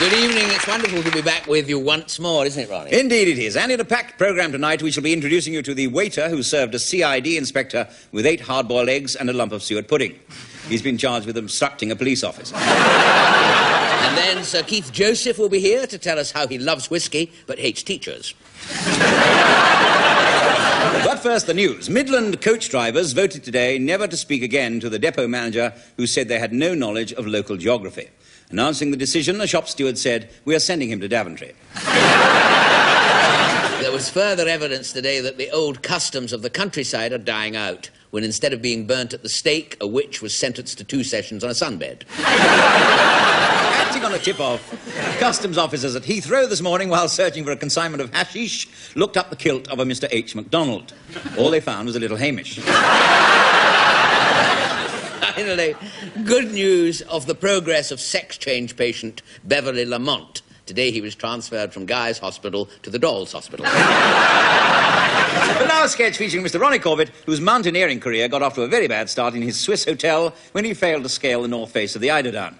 Good evening. It's wonderful to be back with you once more, isn't it, Ronnie? Indeed it is. And in a packed programme tonight, we shall be introducing you to the waiter who served a CID inspector with 8 hard-boiled eggs and a lump of suet pudding. He's been charged with obstructing a police office. And then Sir Keith Joseph will be here to tell us how he loves whiskey but hates teachers. But first, the news. Midland coach drivers voted today never to speak again to the depot manager who said they had no knowledge of local geography. Announcing the decision, a shop steward said, "We are sending him to Daventry." There was further evidence today that the old customs of the countryside are dying out, when instead of being burnt at the stake, a witch was sentenced to 2 sessions on a sunbed. Acting on a tip-off, customs officers at Heathrow this morning, while searching for a consignment of hashish, looked up the kilt of a Mr. H. MacDonald. All they found was a little Hamish. Finally, good news of the progress of sex change patient Beverly Lamont. Today he was transferred from Guy's Hospital to the Dolls Hospital. But now a sketch featuring Mr. Ronnie Corbett, whose mountaineering career got off to a very bad start in his Swiss hotel when he failed to scale the north face of the Eiderdown.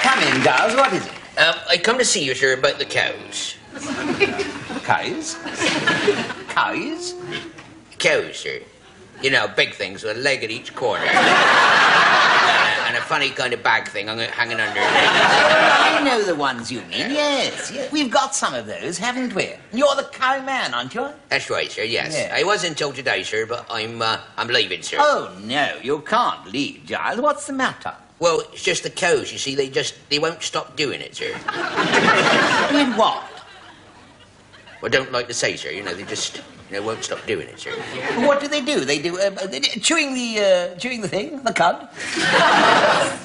Come in, Giles. What is it? I come to see you, sir, about the cows. Cows? Cows? Cows, sir. You know, big things with a leg at each corner. And a funny kind of bag thing hanging under. I know the ones you mean, yes. We've got some of those, haven't we? You're the cow man, aren't you? That's right, sir, yes. Yeah. I wasn't told today, sir, but I'm leaving, sir. Oh, no, you can't leave, Giles. What's the matter? Well, it's just the cows, you see, they won't stop doing it, sir. Doing what? Well, I don't like to say, sir, they just... won't stop doing it, sir. What do? They do chewing the thing, the cud?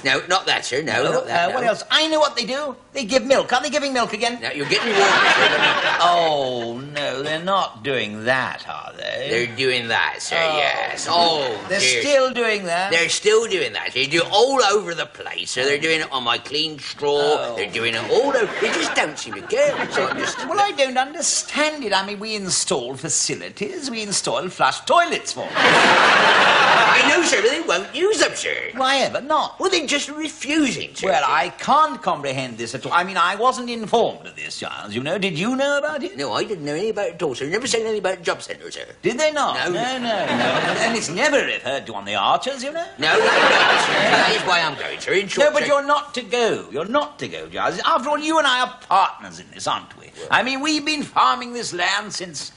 No, not that, sir, no. Not that, no. What else? I know what they do. They give milk. Are they giving milk again? Now, you're getting warm, sir. Oh, no, they're not doing that, are they? They're doing that, sir, yes. Oh, they're still doing that? They're still doing that. They do it all over the place, sir. They're doing it on my clean straw. Oh. They're doing it all over. They just don't seem to care. So Well, I don't understand it. I mean, we install facilities. We install flush toilets for them. I know, sir, but they won't use them, sir. Why ever not? Well, they're just refusing, sir. Well, I can't comprehend this at all. I mean, I wasn't informed of this, Giles, you know. Did you know about it? No, I didn't know anything about it at all, sir. Never said anything about the job centre, sir. Did they not? No. And it's never referred to on the Archers, you know. No, sir. That is why I'm going, sir. In short, no, but sir. You're not to go. You're not to go, Giles. After all, you and I are partners in this, aren't we? Well, I mean, we've been farming this land since...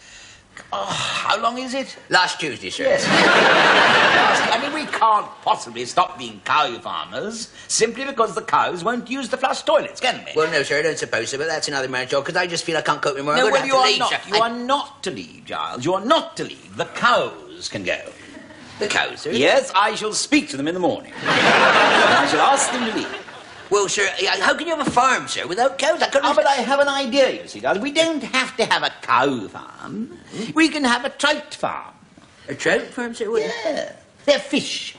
Oh, how long is it? Last Tuesday, sir. Yes. I mean, we can't possibly stop being cow farmers simply because the cows won't use the flush toilets, can we? Well, no, sir, I don't suppose so, but that's another man's job, because I just feel I can't cope anymore. No, well, you are leave, not. Sir. You are not to leave, Giles. You are not to leave. The cows can go. The cows, sir? Yes, I shall speak to them in the morning. I shall ask them to leave. Well, sir, how can you have a farm, sir, without cows? But I have an idea, you see, Giles. We don't have to have a cow farm. We can have a trout farm. A trout farm, sir? Yeah. They're fish.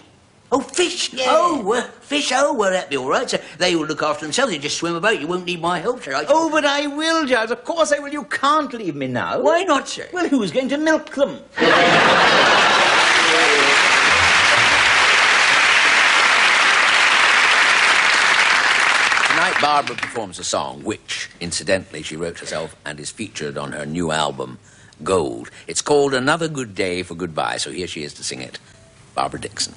Oh, fish? Yeah. Oh, fish. Oh, well, that'd be all right, sir. They will look after themselves. They just swim about. You won't need my help, sir. Oh, but I will, Giles. Of course I will. You can't leave me now. Why not, sir? Well, who's going to milk them? Tonight, Barbara performs a song which, incidentally, she wrote herself and is featured on her new album, Gold. It's called Another Good Day for Goodbye, so here she is to sing it. Barbara Dixon.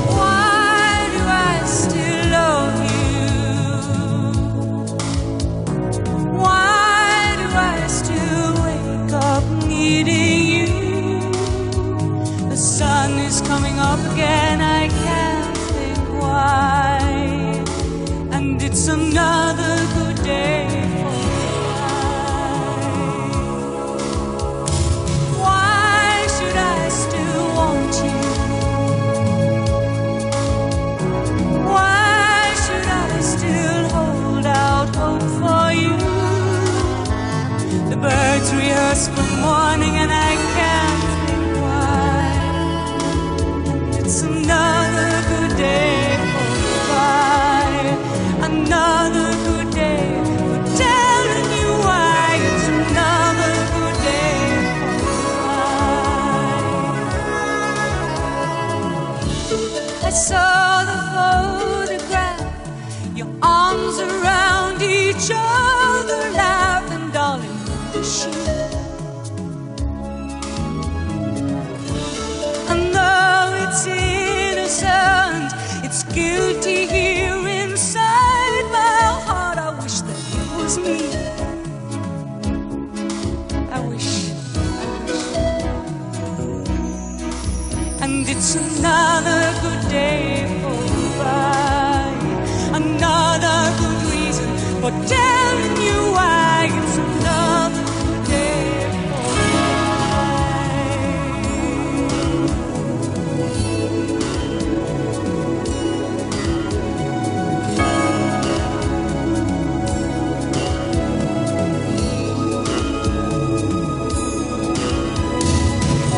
Why do I still love you? just one morning and I can't think why. It's another good day for goodbye. Another good day for telling you why. It's another good day for goodbye. I saw the photograph, your arms around each other, laughing, darling. And though it's innocent, it's guilty here inside my heart. I wish that it was me. I wish. And it's another good day for goodbye. Another good reason for telling you why. It's another good day for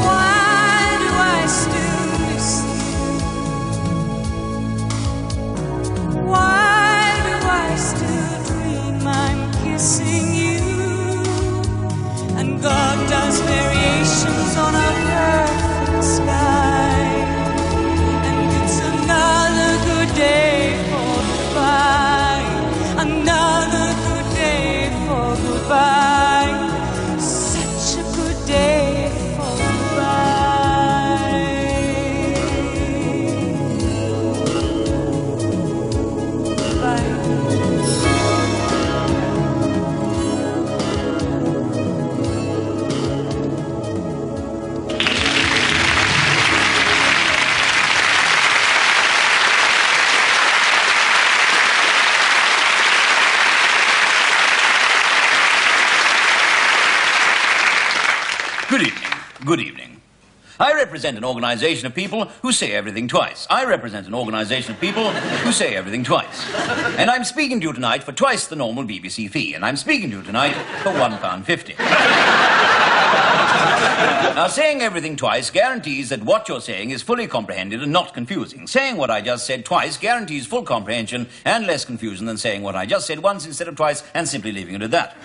Why do I still miss you? Why do I still dream I'm kissing you? And God does variations on a perfect sky. And it's another good day for goodbye. Another good day for goodbye. Such a good day for goodbye. Goodbye. Good evening. Good evening. I represent an organization of people who say everything twice. I represent an organization of people who say everything twice. And I'm speaking to you tonight for twice the normal BBC fee. And I'm speaking to you tonight for £1.50. Now, saying everything twice guarantees that what you're saying is fully comprehended and not confusing. Saying what I just said twice guarantees full comprehension and less confusion than saying what I just said once instead of twice and simply leaving it at that.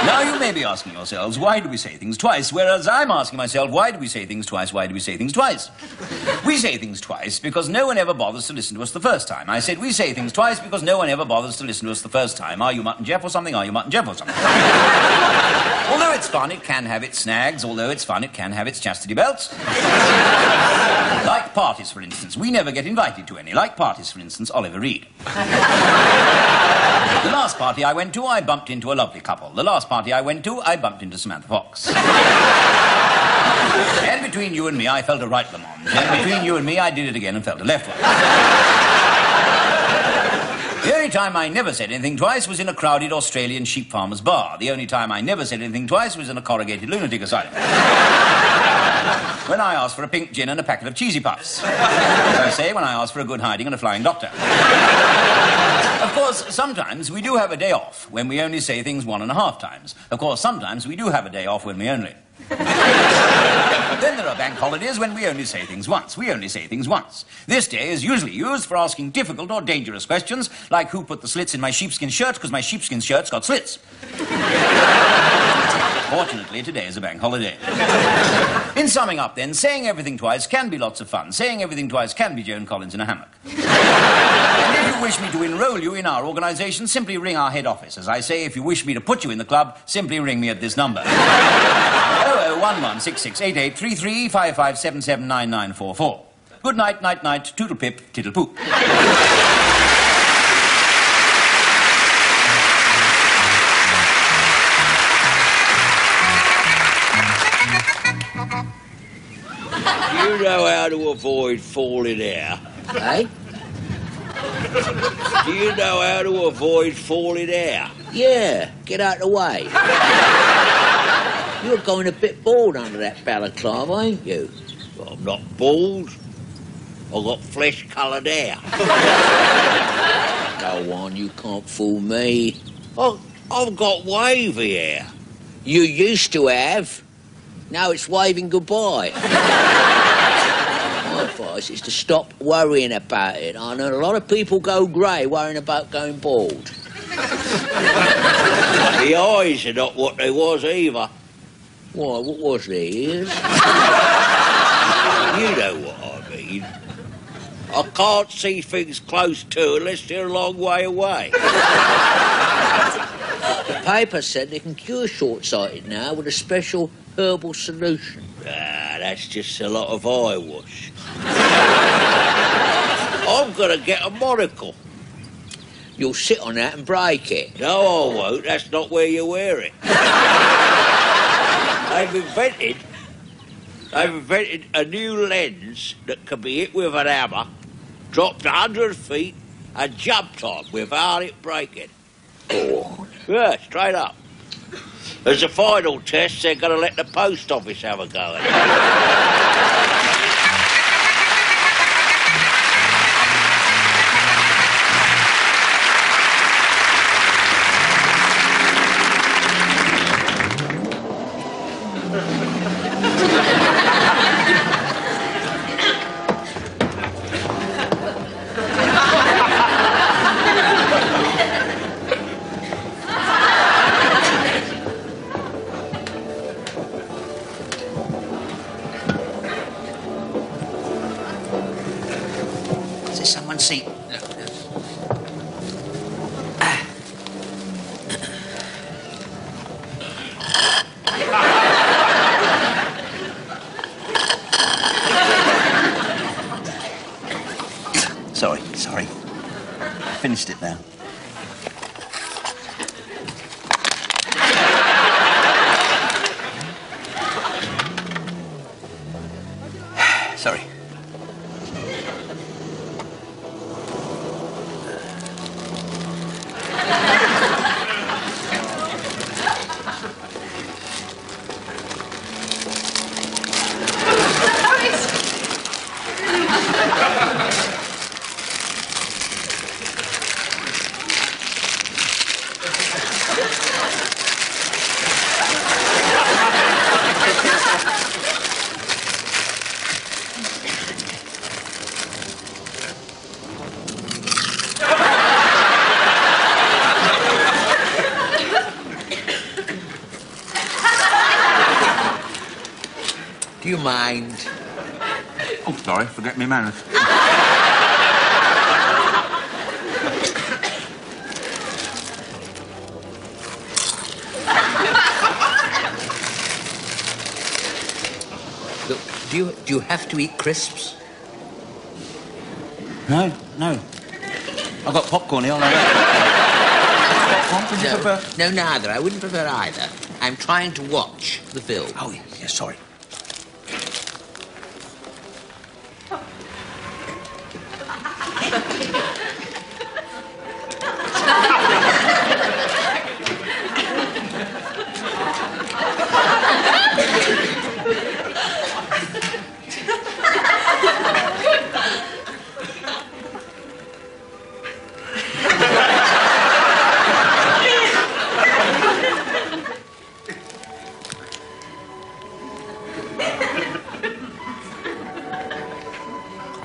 Now, you may be asking yourselves, why do we say things twice? Whereas I'm asking myself, why do we say things twice? Why do we say things twice? We say things twice because no one ever bothers to listen to us the first time. I said we say things twice because no one ever bothers to listen to us the first time. Are you Mutt and Jeff or something? Are you Mutt and Jeff or something? Although it's fun, it can have its snags. Although it's fun, it can have its chastity belts. Like parties, for instance. We never get invited to any. Like parties, for instance, Oliver Reed. The last party I went to, I bumped into a lovely couple. The last party I went to, I bumped into Samantha Fox. And between you and me, I felt a right Lamont. And between you and me, I did it again and felt a left one. The only time I never said anything twice was in a crowded Australian sheep farmer's bar. The only time I never said anything twice was in a corrugated lunatic asylum. When I asked for a pink gin and a packet of cheesy puffs. As I say, when I asked for a good hiding and a flying doctor. Of course, sometimes we do have a day off when we only say things 1.5 times. Of course, sometimes we do have a day off when we only. Then there are bank holidays when we only say things once. We only say things once. This day is usually used for asking difficult or dangerous questions, like who put the slits in my sheepskin shirt because my sheepskin shirt's got slits. Fortunately, today is a bank holiday. In summing up, then, saying everything twice can be lots of fun. Saying everything twice can be Joan Collins in a hammock. And if you wish me to enroll you in our organisation, simply ring our head office. As I say, if you wish me to put you in the club, simply ring me at this number. 001166883355779944. Good night, night, night, toodle pip, tittle poop. You know how to avoid falling out? Eh? Do you know how to avoid falling out? Yeah, get out of the way. You're going a bit bald under that balaclava, ain't you? Well, I'm not bald. I've got flesh-coloured hair. Go on, you can't fool me. I've got wavy hair. You used to have. Now it's waving goodbye. My advice is to stop worrying about it. I know a lot of people go grey worrying about going bald. The eyes are not what they was either. Why, what was their ears? You know what I mean. I can't see things close to unless they're a long way away. The paper said they can cure short-sighted now with a special herbal solution. Ah, that's just a lot of eyewash. I'm going to get a monocle. You'll sit on that and break it. No, I won't. That's not where you wear it. They've invented a new lens that can be hit with an hammer, dropped 100 feet, and jumped on without it breaking. Oh. Yeah, straight up. As a final test, they're going to let the post office have a go at it. Is there someone's seat? Sorry. Finished it now. Sorry. Do you mind? Oh, sorry, forget me manners. Look, do you have to eat crisps? No. I've got popcorn here. Popcorn, would you prefer? No, neither. I wouldn't prefer either. I'm trying to watch the film. Oh, yeah, sorry.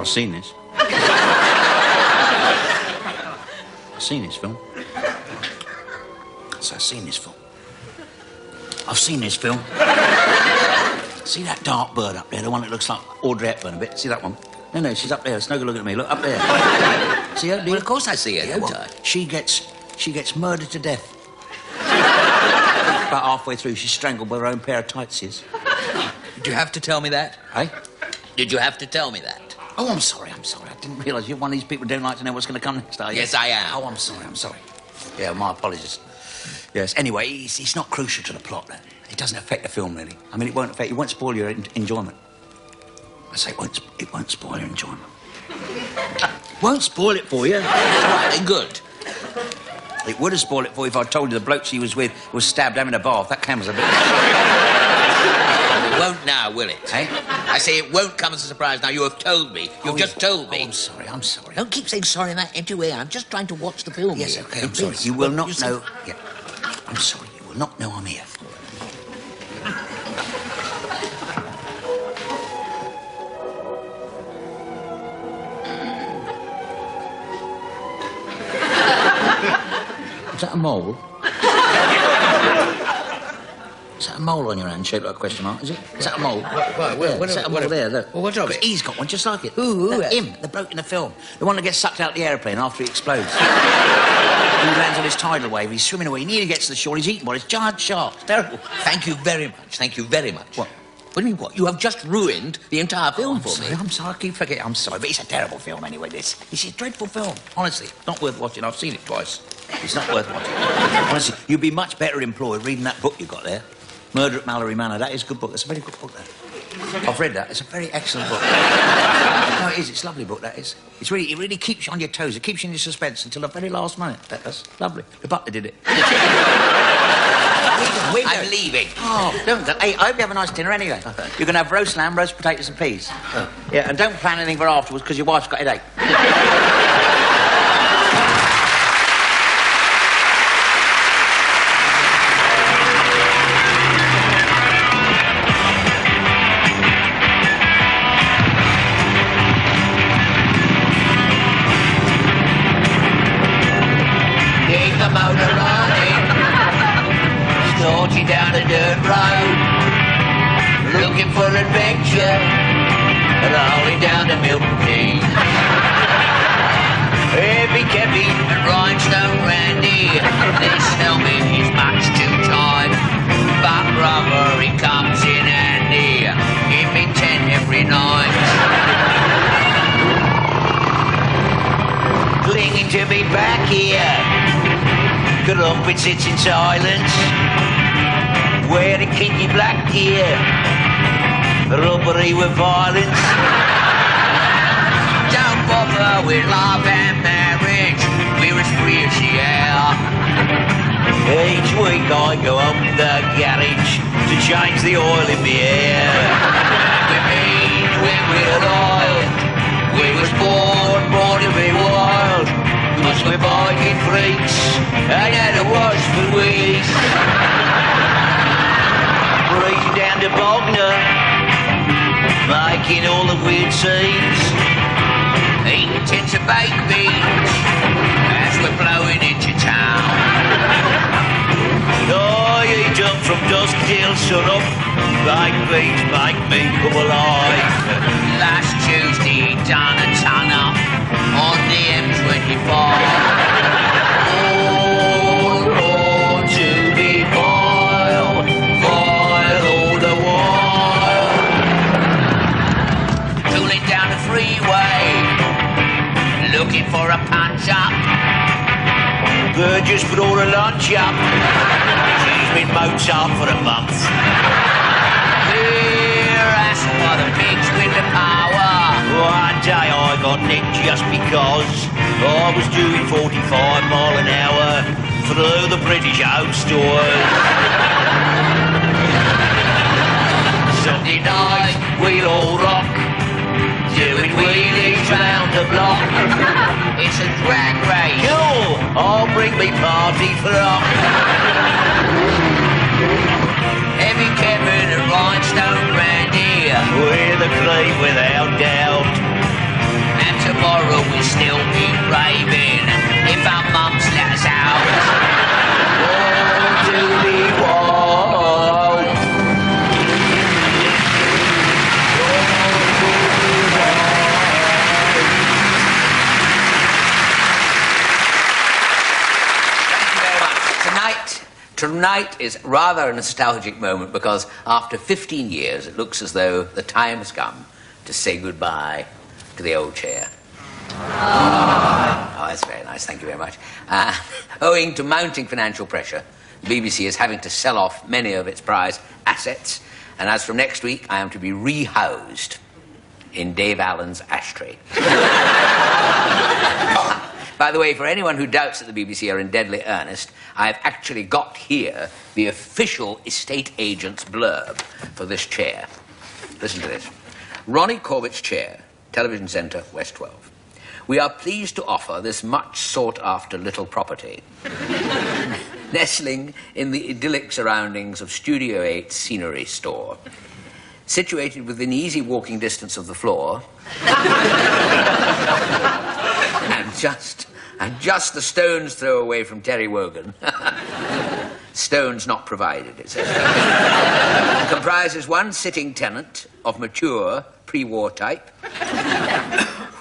I've seen this. I've seen this film. So I've seen this film. I've seen this film. See that dark bird up there, the one that looks like Audrey Hepburn a bit? See that one? No, she's up there. It's no good looking at me. Look, up there. See her? Well, of course I see her, don't I? She gets murdered to death. About halfway through, she's strangled by her own pair of tightses. Did you have to tell me that? Hey? Did you have to tell me that? Oh, I'm sorry. I didn't realise you're one of these people who don't like to know what's going to come next, are you? Yes, I am. Oh, I'm sorry. Yeah, my apologies. Yes, anyway, it's not crucial to the plot, though. It doesn't affect the film, really. I mean, it won't spoil your enjoyment. I say it won't spoil your enjoyment. Won't spoil it for you. Right, good. It would have spoiled it for you if I told you the bloke she was with was stabbed having a bath. That camera's a bit... It won't now, will it? Hey? I say it won't come as a surprise now. You have told me. You've just told me. Oh, I'm sorry. Don't keep saying sorry in that empty way. I'm just trying to watch the film. Yes, here. OK, I'm sorry. Please. You will not You know... Yeah. I'm sorry. You will not know I'm here. Is that a mole? Is that a mole on your hand shaped like a question mark, is it? Is that a mole? Is that a mole there, look? Well, what's of it? He's got one just like it. Who? Look, him, the bloke in the film. The one that gets sucked out the aeroplane after he explodes. He lands on his tidal wave, he's swimming away, he nearly gets to the shore, he's eaten by this giant shark. It's terrible. Thank you very much. Thank you very much. What? What do you mean, what? You have just ruined the entire film for me. I'm sorry, I keep forgetting. I'm sorry, but it's a terrible film anyway, this. It's a dreadful film. Honestly, not worth watching. I've seen it twice. It's not worth watching. Honestly, you'd be much better employed reading that book you got there. Murder at Mallory Manor. That is a good book. That's a very good book, that. I've read that. It's a very excellent book. No, it is. It's a lovely book, that is. It really keeps you on your toes. It keeps you in your suspense until the very last minute. That's lovely. The butler did it. I'm leaving. Oh, don't. Hey, I hope you have a nice dinner anyway. You're going to have roast lamb, roast potatoes and peas. Oh. Yeah, and don't plan anything for afterwards because your wife's got a headache. Keep the motor running. Snorty down a dirt road, looking for adventure, rolling down to Milton Keyes. Heavy Keppy and Rhinestone Randy, this helmet is much too tight, but brother, he comes in handy, give me 10 every night. Clinging to me back here, Crumpet sits in silence, wearing kinky black gear, robbery with violence. Don't bother with love and marriage, we're as free as the air. Each week I go up the garage to change the oil in the air. We mean when we're wild, we was born to be wild. Cause we're biking freaks, ain't had a wash for weeks. Breezing down to Bognor, making all the weird scenes, eating tins of baked beans as we're blowing into town. Oh, you jump from dusk till sunup, baked beans make me come alive. Last Tuesday he done a ton up on the M25. All to be vile, vile all the while. Tooling down the freeway, looking for a punch up. Burgess brought a lunch up. She's been Mozart for a month. We're asked by the pigs with the power. One day I got nicked just because I was doing 45 mile an hour through the British home stores. Sunday night we'll all rock, doing wheelies round the block. It's a drag race. Cool, I'll bring me party frock. Heavy Kevin and Rhinestone Randy, we're the cream without doubt. And tomorrow we'll still be raving if our mums let us out. All to be wild. Thank you very much. Tonight is rather a nostalgic moment because after 15 years it looks as though the time has come to say goodbye to the old chair. Oh, that's very nice. Thank you very much. Owing to mounting financial pressure, the BBC is having to sell off many of its prized assets, and as from next week, I am to be rehoused in Dave Allen's ashtray. By the way, for anyone who doubts that the BBC are in deadly earnest, I have actually got here the official estate agent's blurb for this chair. Listen to this. Ronnie Corbett's chair, Television Centre, West 12. We are pleased to offer this much sought-after little property, nestling in the idyllic surroundings of Studio 8 Scenery Store, situated within easy walking distance of the floor, and just And just the stone's throw away from Terry Wogan. Stones not provided, it says. Comprises one sitting tenant of mature pre-war type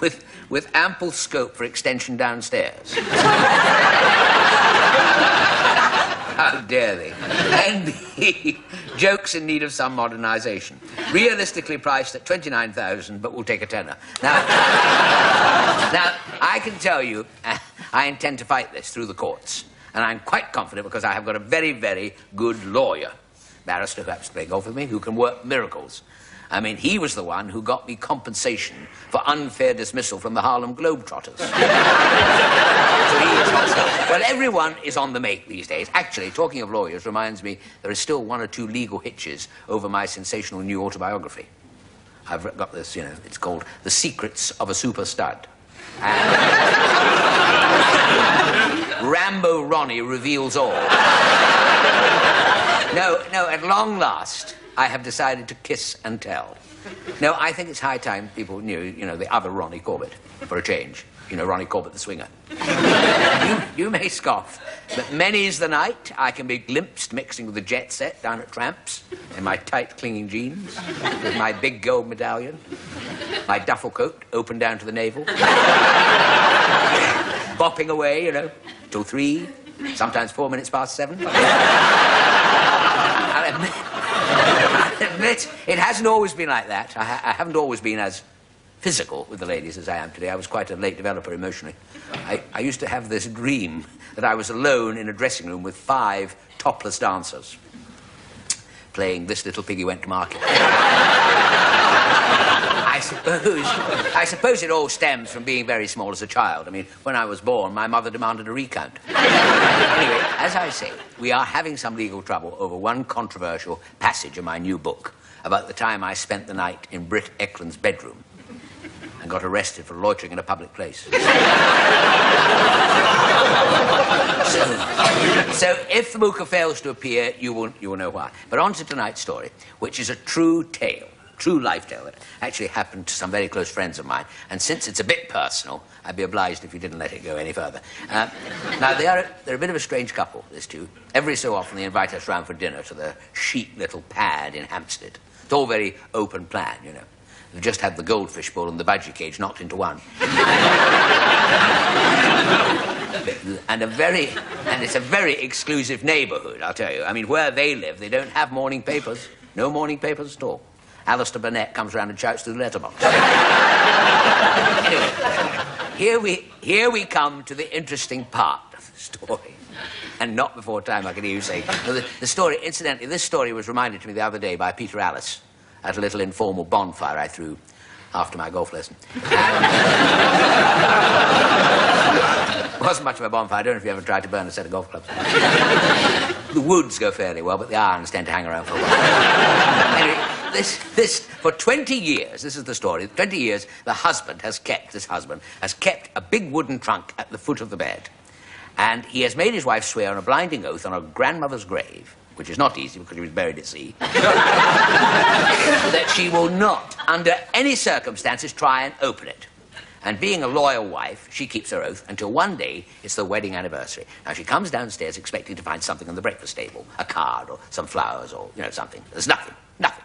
with ample scope for extension downstairs. How dare they? NB, jokes in need of some modernisation. Realistically priced at $29,000, but we'll take a tenner. Now, I can tell you, I intend to fight this through the courts. And I'm quite confident because I have got a very, very good lawyer, barrister who happens to play golf with me, who can work miracles. I mean, he was the one who got me compensation for unfair dismissal from the Harlem Globetrotters. So he is hot stuff. Well, everyone is on the make these days. Actually, talking of lawyers reminds me there is still one or two legal hitches over my sensational new autobiography. I've got this, you know, it's called The Secrets of a Super Stud. Rambo Ronnie reveals all. No, at long last, I have decided to kiss and tell. No, I think it's high time people knew, you know, the other Ronnie Corbett, for a change. You know, Ronnie Corbett the swinger. You may scoff, but many's the night I can be glimpsed mixing with the jet set down at Tramps in my tight clinging jeans, with my big gold medallion, my duffel coat open down to the navel, bopping away, you know, till 3, sometimes 4 minutes past 7. I admit, it hasn't always been like that. I haven't always been as physical with the ladies as I am today. I was quite a late developer emotionally. I used to have this dream that I was alone in a dressing room with 5 topless dancers playing This Little Piggy Went to Market. I suppose it all stems from being very small as a child. I mean, when I was born, my mother demanded a recount. Anyway, as I say, we are having some legal trouble over one controversial passage in my new book about the time I spent the night in Britt Ekland's bedroom and got arrested for loitering in a public place. So if the mooker fails to appear, you will know why. But on to tonight's story, which is a true tale. True life tale that actually happened to some very close friends of mine. And since it's a bit personal, I'd be obliged if you didn't let it go any further. Now, they're a bit of a strange couple, these two. Every so often they invite us round for dinner to the chic little pad in Hampstead. It's all very open plan, you know. We've just had the goldfish bowl and the budgie cage knocked into one. And it's a very exclusive neighbourhood, I'll tell you. I mean, where they live, they don't have morning papers. No morning papers at all. Alistair Burnett comes round and shouts through the letterbox. Anyway, here we come to the interesting part of the story. And not before time, I can hear you say. No, the story, incidentally, this story was reminded to me the other day by Peter Alice at a little informal bonfire I threw after my golf lesson. It wasn't much of a bonfire. I don't know if you ever tried to burn a set of golf clubs. The woods go fairly well, but the irons tend to hang around for a while. Anyway, this, for 20 years, this is the story, 20 years, this husband has kept a big wooden trunk at the foot of the bed. And he has made his wife swear on a blinding oath on her grandmother's grave, which is not easy because she was buried at sea, that she will not, under any circumstances, try and open it. And being a loyal wife, she keeps her oath until one day it's the wedding anniversary. Now, she comes downstairs expecting to find something on the breakfast table, a card or some flowers or, you know, something. There's nothing, not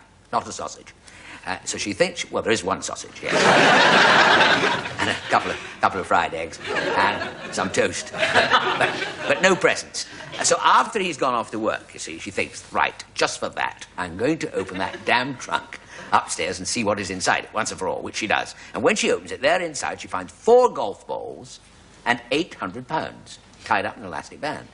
a sausage. So she thinks, well, there is one sausage, yes. And a couple of fried eggs and some toast. But no presents. So after he's gone off to work, you see, she thinks, right, just for that, I'm going to open that damn trunk upstairs and see what is inside it, once and for all, which she does. And when she opens it, there inside she finds 4 golf balls and £800 tied up in an elastic band.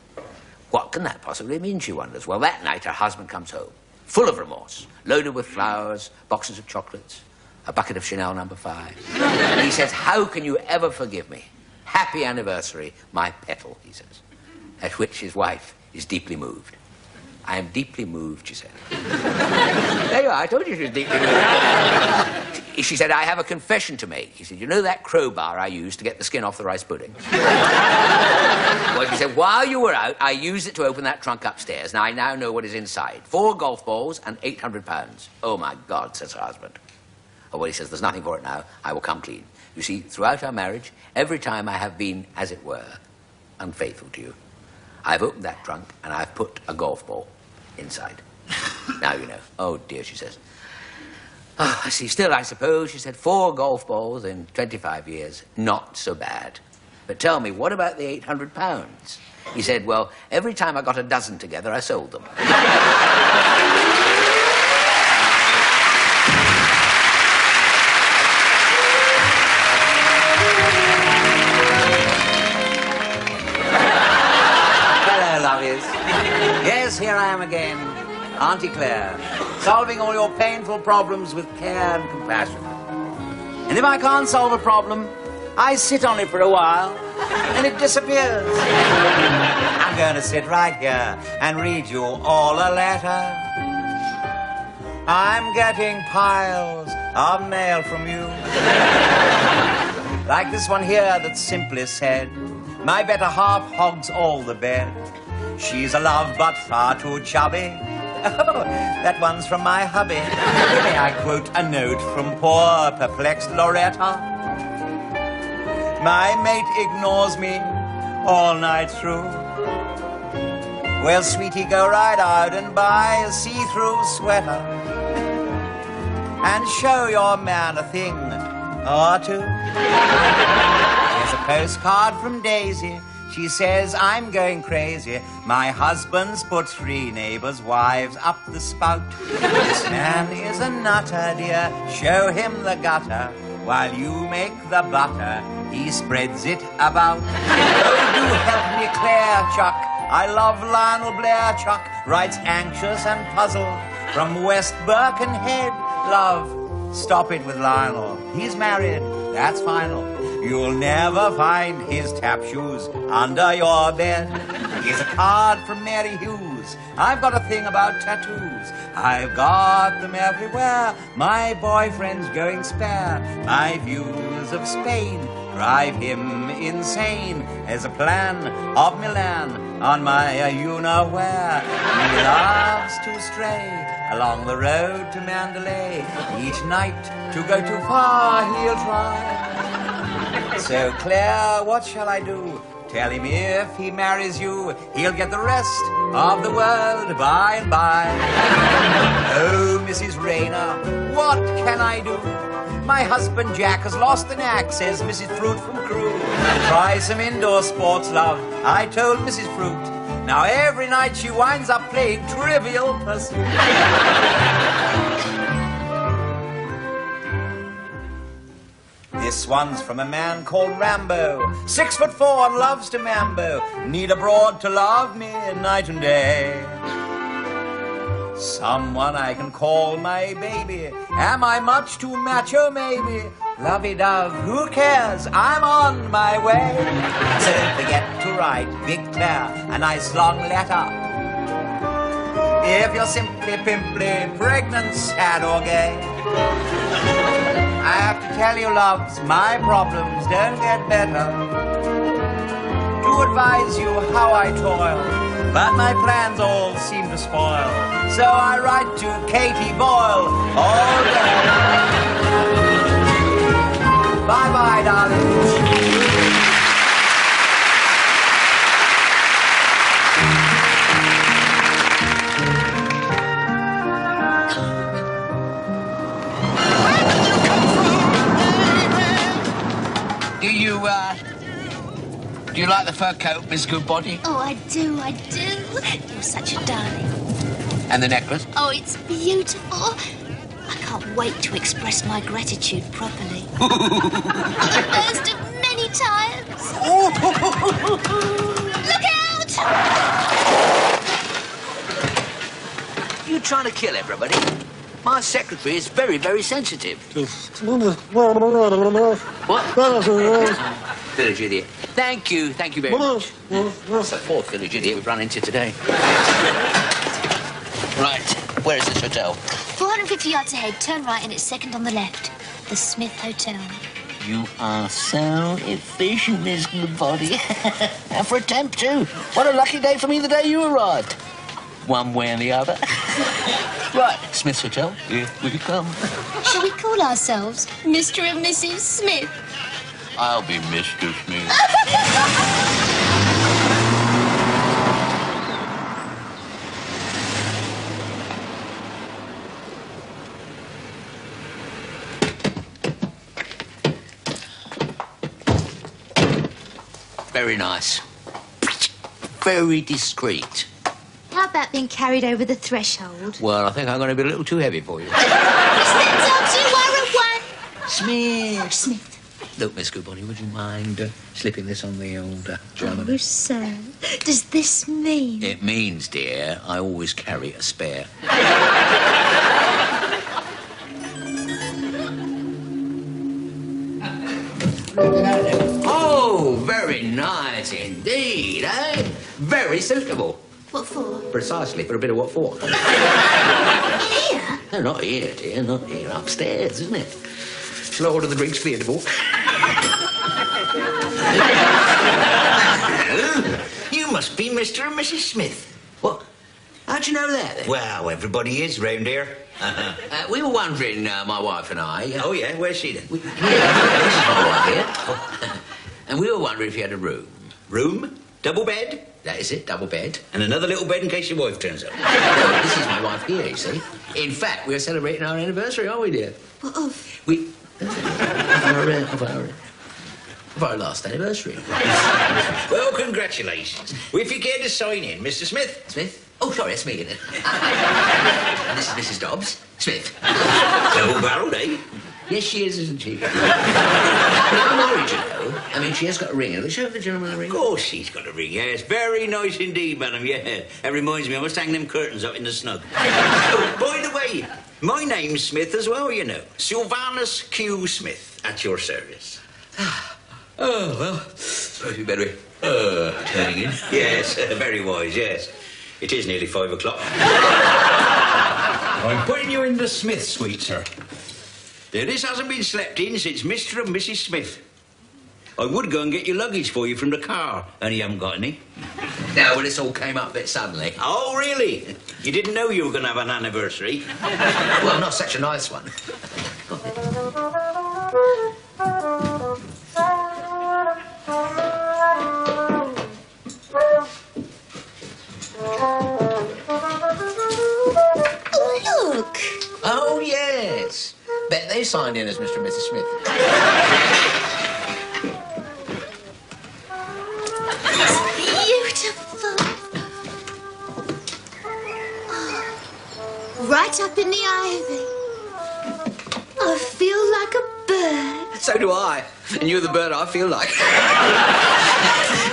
What can that possibly mean, she wonders? Well, that night her husband comes home, full of remorse, loaded with flowers, boxes of chocolates, a bucket of Chanel No. 5. And he says, how can you ever forgive me? Happy anniversary, my petal, he says. At which his wife is deeply moved. I am deeply moved, she said. There you are, I told you she was deeply moved. She said, I have a confession to make. He said, you know that crowbar I used to get the skin off the rice pudding? Well, she said, while you were out, I used it to open that trunk upstairs, and I now know what is inside. 4 golf balls and £800. Oh, my God, says her husband. Oh, well, he says, there's nothing for it now. I will come clean. You see, throughout our marriage, every time I have been, as it were, unfaithful to you, I've opened that trunk and I've put a golf ball inside. Now you know. Oh, dear, she says. Oh, I see. Still, I suppose, she said, 4 golf balls in 25 years. Not so bad. But tell me, what about the £800? He said, well, every time I got a dozen together, I sold them. Hello, lovies. Yes, here I am again, Auntie Claire, solving all your painful problems with care and compassion. And if I can't solve a problem, I sit on it for a while, and it disappears. I'm going to sit right here and read you all a letter. I'm getting piles of mail from you. Like this one here that simply said, my better half hogs all the bed. She's a love but far too chubby. Oh, that one's from my hubby. May I quote a note from poor perplexed Loretta? My mate ignores me all night through. Well, sweetie, go right out and buy a see-through sweater and show your man a thing or two. Here's a postcard from Daisy. She says, I'm going crazy. My husband's put 3 neighbors' wives up the spout. This man is a nutter, dear. Show him the gutter. While you make the butter, he spreads it about. Oh, do help me, Claire, Chuck. I love Lionel Blair, Chuck. Writes anxious and puzzled from West Birkenhead. Love, stop it with Lionel. He's married, that's final. You'll never find his tap shoes under your bed. Here's a card from Mary Hughes. I've got a thing about tattoos. I've got them everywhere. My boyfriend's going spare. My views of Spain drive him insane. There's a plan of Milan on my you-know-where. He loves to stray along the road to Mandalay. Each night to go too far he'll try. So, Claire, what shall I do? Tell him if he marries you, he'll get the rest of the world by and by. Oh, Mrs. Rayner, what can I do? My husband Jack has lost the knack, says Mrs. Fruit from Crewe. Try some indoor sports, love, I told Mrs. Fruit. Now every night she winds up playing Trivial Pursuit. This one's from a man called Rambo, 6'4" and loves to mambo. Need a broad to love me night and day. Someone I can call my baby. Am I much too macho, maybe? Lovey-dove, who cares? I'm on my way. So don't forget to write Big Claire a nice long letter. If you're simply pimply, pregnant, sad or gay. I have to tell you, loves, my problems don't get better. To advise you how I toil, but my plans all seem to spoil. So I write to Katie Boyle all day. Bye-bye, darling. Do you like the fur coat, Miss Goodbody? Oh, I do. You're such a darling. And the necklace? Oh, it's beautiful. I can't wait to express my gratitude properly. I've bursted many times. Look out! You trying to kill everybody? My secretary is very, very sensitive. What? Village idiot. Thank you very much. That's the 4th village idiot we've run into today. Right, where is this hotel? 450 yards ahead, turn right and it's second on the left. The Smith Hotel. You are so efficient, Miss Goodbody. And for a temp, too. What a lucky day for me the day you arrived. one way and the other. Right, Smith's Hotel, here we come. Shall we call ourselves Mr. and Mrs. Smith? I'll be Mr. Smith. Very nice. Very discreet. How about being carried over the threshold? Well, I think I'm going to be a little too heavy for you. Mr. Dobbs, you are a one. Smith. Smith. Look, Miss Goodbody, would you mind slipping this on the old German? Oh, sir. Does this mean? It means, dear, I always carry a spare. Oh, very nice indeed, eh? Very suitable. What for? Precisely, for a bit of what for? Here? No, not here, dear, not here. Upstairs, isn't it? Shall I order the drinks for you, Devil? You must be Mr. and Mrs. Smith. What? How'd you know that, then? Well, everybody is round here. We were wondering, my wife and I... Oh, yeah? Where's she then? This is my wife here. And we were wondering if you had a room. Room? Double bed? That is it, double bed. And another little bed in case your wife turns up. Well, this is my wife here, you see. In fact, we're celebrating our anniversary, aren't we, dear? What of? We... of our last anniversary. Well, congratulations. Well, if you care to sign in, Mr. Smith. Smith? Oh, sorry, that's me, isn't it? And this is Mrs. Dobbs. Smith. Double-barreled, eh? Yes, she is, isn't she? I'm married, you know. I mean, she has got a ring. Have they shown the gentleman a ring? Of course she's got a ring, yes. Very nice indeed, madam, yeah. That reminds me, I must hang them curtains up in the snug. Oh, by the way, my name's Smith as well, you know. Sylvanus Q. Smith, at your service. Oh, well, suppose we better be turning in. Yes, very wise, yes. It is nearly 5 o'clock. I'm putting you in the Smith suite, sir. Now, this hasn't been slept in since Mr. and Mrs. Smith. I would go and get your luggage for you from the car, only you haven't got any. Now, well, this all came up a bit suddenly. Oh, really? You didn't know you were going to have an anniversary? Well, not such a nice one. Oh, look. Oh, yes. Bet they signed in as Mr. and Mrs. Smith. It's beautiful. Oh, right up in the ivy. I feel like a bird. So do I. And you're the bird I feel like.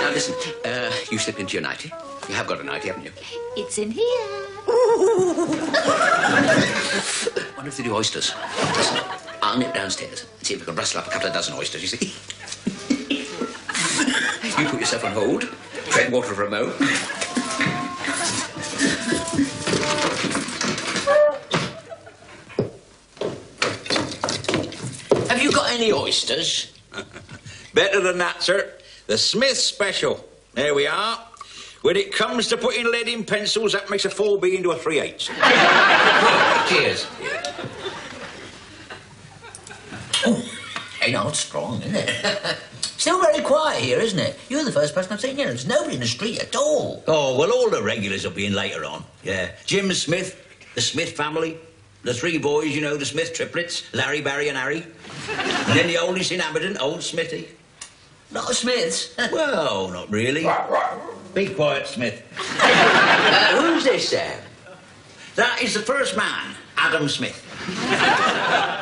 Now, listen, you slip into your nightie. You have got a nightie, haven't you? It's in here. Wonder if they do oysters. Listen, I'll nip downstairs and see if we can rustle up a couple of dozen oysters, you see. You put yourself on hold, tread water for a mo. Have you got any oysters? Better than that, sir. The Smith Special. There we are. When it comes to putting lead in pencils, that makes a 4B into a 3/8. Cheers. Oh, ain't hard strong, isn't it? Still very quiet here, isn't it? You're the first person I've seen here. There's nobody in the street at all. Oh, well, all the regulars will be in later on. Yeah. Jim Smith, the Smith family, the 3 boys, you know, the Smith triplets, Larry, Barry and Harry. And then the oldest inhabitant, old Smithy. Not a Smiths. Well, not really. Be quiet, Smith. Who's this, Sam? That is the first man, Adam Smith.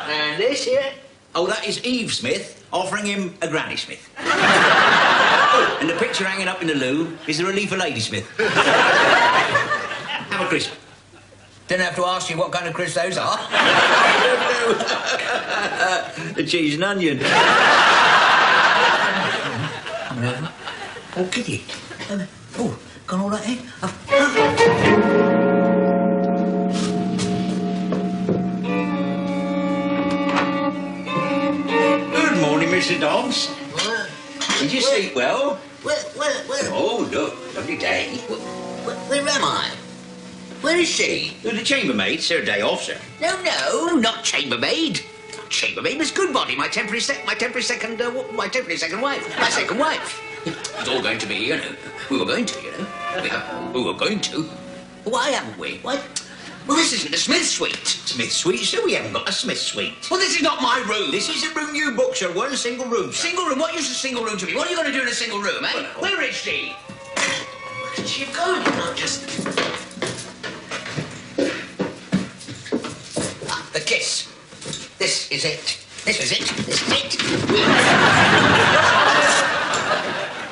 And this here? Oh, that is Eve Smith offering him a Granny Smith. Oh, and the picture hanging up in the loo is the relief of Lady Smith. Have a crisp. Didn't have to ask you what kind of crisps those are. The cheese and onion. Coming over. Oh, giddy. Oh, gone all right, eh? Good morning, Mr. Dobbs. Did you sleep well? Where? Oh, look, lovely day. Where am I? Where is she? The chambermaid, sir, day off, sir. No, not chambermaid. Chambermaid, Miss Goodbody, my temporary second wife. My second wife. It's all going to be, you know. We were going to, you know. We were going to. Why haven't we? Why? Well, this isn't the Smith suite. Smith suite, sir? We haven't got a Smith suite. Well, this is not my room. This is a room you booked, sir. One single room, sir. Single room? What use is a single room to me? What are you going to do in a single room, eh? Well, where is she? Where did she go? You know, just... Ah, the kiss. This is it. This is it. This is it.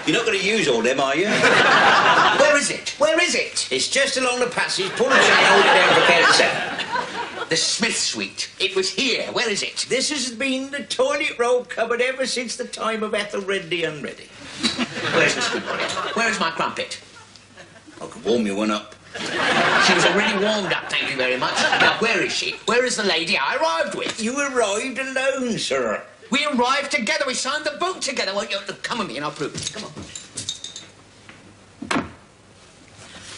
You're not going to use all them, are you? Where is it? Where is it? It's just along the passage. Pull the chain, hold it down, prepare it, sir. The Smith suite. It was here. Where is it? This has been the toilet roll cupboard ever since the time of Ethelred the Unready. Where's Miss Goodbody? Where is my crumpet? I could warm you one up. She was already warmed up, thank you very much. Now, where is she? Where is the lady I arrived with? You arrived alone, sir. We arrived together. We signed the boat together. Well, come with me and I'll prove it. Come on.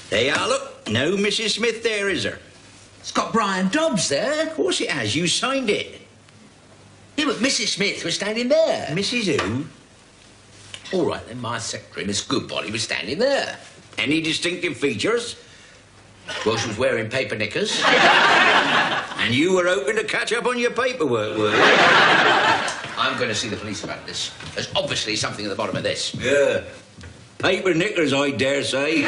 There you are, look. No Mrs. Smith there, is there? It's got Brian Dobbs there. Of course it has. You signed it. Yeah, but Mrs. Smith was standing there. Mrs. who? All right, then, my secretary, Miss Goodbody, was standing there. Any distinctive features? Well, she was wearing paper knickers. And you were hoping to catch up on your paperwork, were you? I'm going to see the police about this. There's obviously something at the bottom of this. Yeah. Paper knickers, I dare say.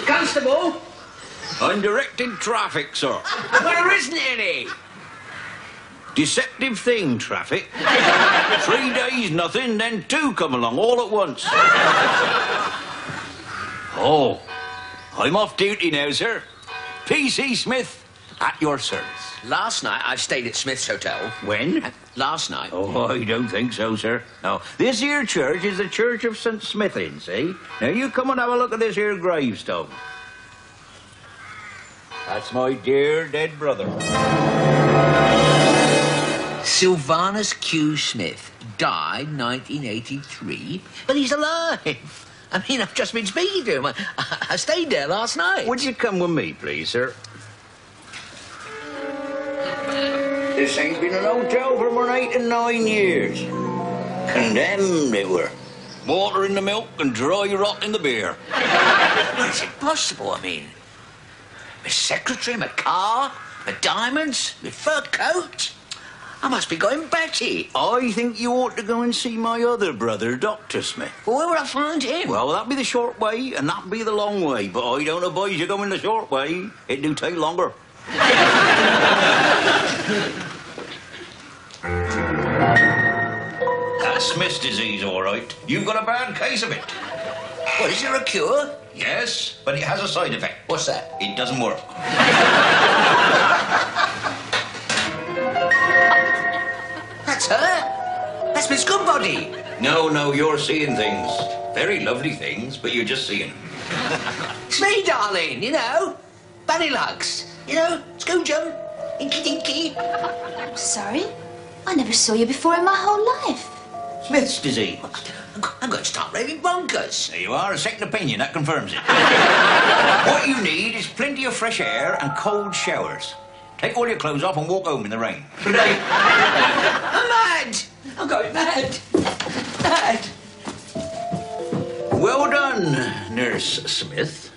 Constable? I'm directing traffic, sir. Well, there isn't any. Deceptive thing, traffic. 3 days, nothing, then 2 come along all at once. Oh, I'm off duty now, sir. P.C. Smith, at your service. Last night, I stayed at Smith's Hotel. When? Last night. Oh, I don't think so, sir. No, this here church is the Church of St. Smithin, see? Now, you come and have a look at this here gravestone. That's my dear dead brother. Sylvanus Q. Smith died 1983, but he's alive. I mean, I've just been speaking to him. I stayed there last night. Would you come with me, please, sir? This thing's been an hotel for more than 8 and 9 years. Condemned, it were. Water in the milk and dry rot in the beer. Well, is it possible? I mean, my secretary, my car, my diamonds, my fur coat. I must be going batty. I think you ought to go and see my other brother, Dr. Smith. Well, where would I find him? Well, that'd be the short way, and that'd be the long way. But I don't advise you going the short way. It do take longer. That's Smith's disease, all right. You've got a bad case of it. Well, is there a cure? Yes, but it has a side effect. What's that? It doesn't work. That's her. That's Miss Goodbody. No, you're seeing things. Very lovely things, but you're just seeing them. It's me, darling, you know. Bunny lugs, you know, scooch 'em, inky dinky. I'm sorry. I never saw you before in my whole life. Smith's disease. I'm going to start raving bonkers. There you are, a second opinion, that confirms it. What you need is plenty of fresh air and cold showers. Take all your clothes off and walk home in the rain. I'm mad. I'm going mad. Mad. Well done, Nurse Smith.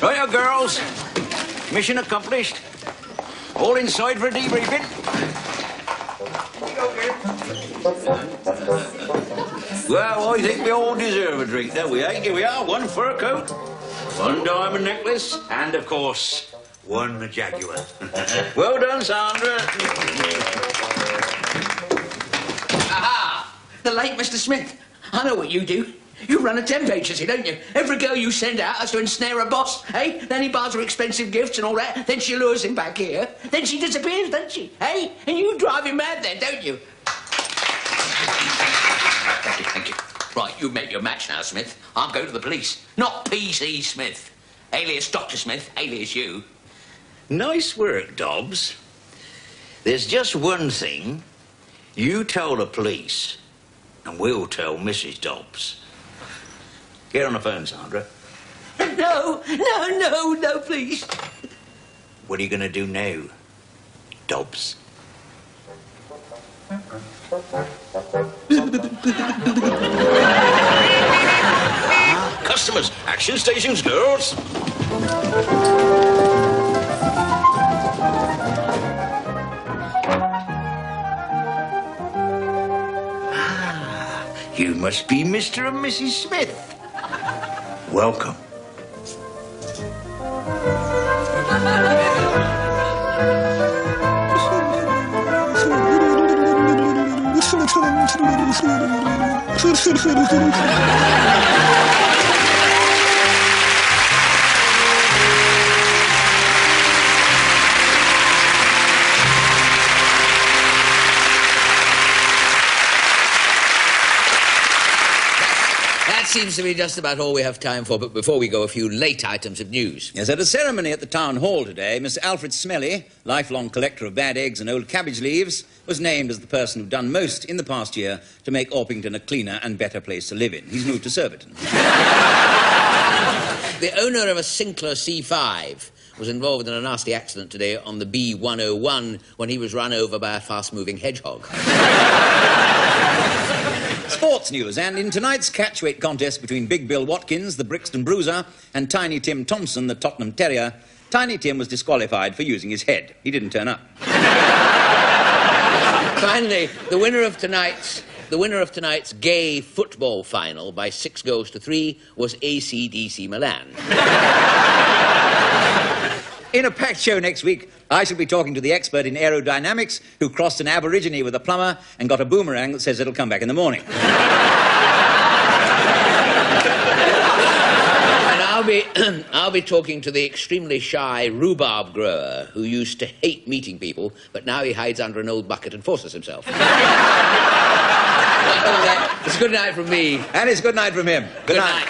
Right, girls. Mission accomplished. All inside for a debriefing. Well, I think we all deserve a drink, don't we, eh? Here we are, 1 fur coat, 1 diamond necklace, and, of course, 1 Jaguar. Well done, Sandra. Aha! The late Mr. Smith. I know what you do. You run a temp agency, don't you? Every girl you send out has to ensnare a boss, eh? Then he buys her expensive gifts and all that. Then she lures him back here. Then she disappears, doesn't she? Eh? And you drive him mad then, don't you? Thank you. Right, you make your match now, Smith. I'm going to the police. Not P.C. Smith. Alias Dr. Smith, alias you. Nice work, Dobbs. There's just one thing. You tell the police, and we'll tell Mrs. Dobbs. Get on the phone, Sandra. No, please. What are you going to do now, Dobbs? Customers, action stations, girls. You must be Mr. and Mrs. Smith. Welcome. That seems to be just about all we have time for, but before we go, a few late items of news. Yes, at a ceremony at the town hall today, Mr. Alfred Smelly, lifelong collector of bad eggs and old cabbage leaves, was named as the person who'd done most in the past year to make Orpington a cleaner and better place to live in. He's moved to Surbiton. The owner of a Sinclair C5 was involved in a nasty accident today on the B101 when he was run over by a fast-moving hedgehog. Sports news, and in tonight's catchweight contest between Big Bill Watkins, the Brixton Bruiser, and Tiny Tim Thompson, the Tottenham Terrier, Tiny Tim was disqualified for using his head. He didn't turn up. Finally, the winner of tonight's gay football final by 6 goals to 3 was AC/DC Milan. In a packed show next week, I shall be talking to the expert in aerodynamics who crossed an Aborigine with a plumber and got a boomerang that says it'll come back in the morning. And I'll be talking to the extremely shy rhubarb grower who used to hate meeting people, but now he hides under an old bucket and forces himself. It's good night from me. And it's good night from him. Good night.